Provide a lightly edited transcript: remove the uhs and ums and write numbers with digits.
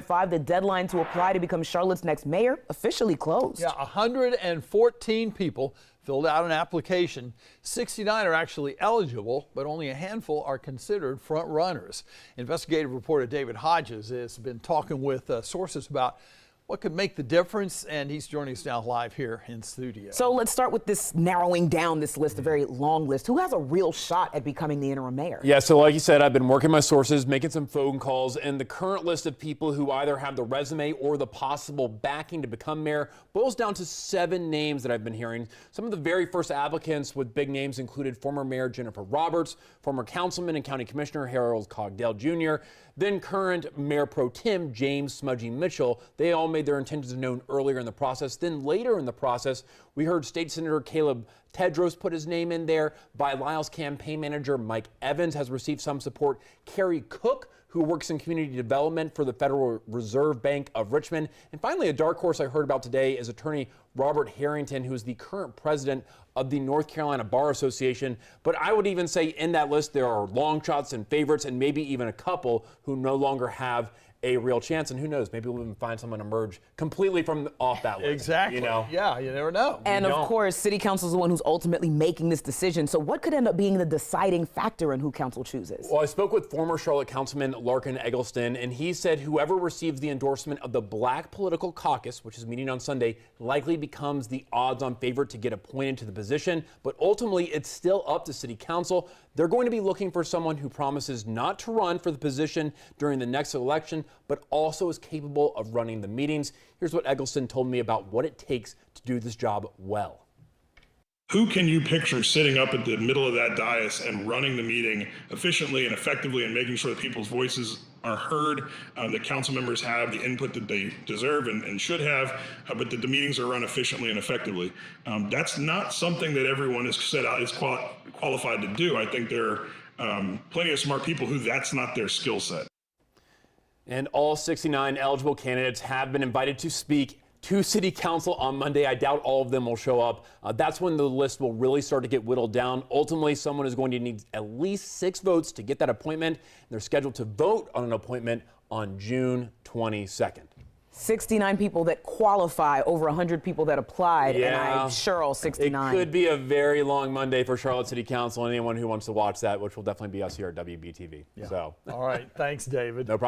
5, the deadline to apply to become Charlotte's next mayor officially closed. Yeah, 114 people filled out an application. 69 are actually eligible, but only a handful are considered front runners. Investigative reporter David Hodges has been talking with sources about what could make the difference, and he's joining us now live here in studio. So let's start with this narrowing down this list, a very long list. Who has a real shot at becoming the interim mayor? Yeah, so like you said, I've been working my sources, making some phone calls, and the current list of people who either have the resume or the possible backing to become mayor boils down to 7 names that I've been hearing. Some of the very first applicants with big names included former Mayor Jennifer Roberts, former Councilman and County Commissioner Harold Cogdell Jr., then current Mayor Pro Tem James Smudgy Mitchell. They all made their intentions known earlier in the process. Then later in the process, we heard State Senator Caleb Tedros put his name in there. By Lyle's campaign manager Mike Evans has received some support. Carrie Cook, who works in community development for the Federal Reserve Bank of Richmond. And finally, a dark horse I heard about today is attorney Robert Harrington, who is the current president of the North Carolina Bar Association. But I would even say in that list, there are long shots and favorites, and maybe even a couple who no longer have a real chance. And who knows, maybe we'll even find someone emerge completely from off that list. Exactly. You know? Yeah, you never know. And of course, City Council is the one who's ultimately making this decision. So what could end up being the deciding factor in who Council chooses? Well, I spoke with former Charlotte Councilman Larkin Eggleston, and he said whoever receives the endorsement of the Black Political Caucus, which is meeting on Sunday, likely becomes the odds-on favorite to get appointed to the position. But ultimately, it's still up to City Council. They're going to be looking for someone who promises not to run for the position during the next election, but also is capable of running the meetings. Here's what Eggleston told me about what it takes to do this job well. Who can you picture sitting up at the middle of that dais and running the meeting efficiently and effectively and making sure that people's voices are heard, that council members have the input that they deserve and should have, but that the meetings are run efficiently and effectively? That's not something that everyone is qualified to do. I think there are plenty of smart people who that's not their skill set. And all 69 eligible candidates have been invited to speak to City Council on Monday. I doubt all of them will show up. That's when the list will really start to get whittled down. Ultimately, someone is going to need at least 6 votes to get that appointment. They're scheduled to vote on an appointment on June 22nd. 69 people that qualify, over 100 people that applied, and I'm sure all 69. It could be a very long Monday for Charlotte City Council. Anyone who wants to watch that, which will definitely be us here at WBTV. Yeah. So. All right. Thanks, David. No problem.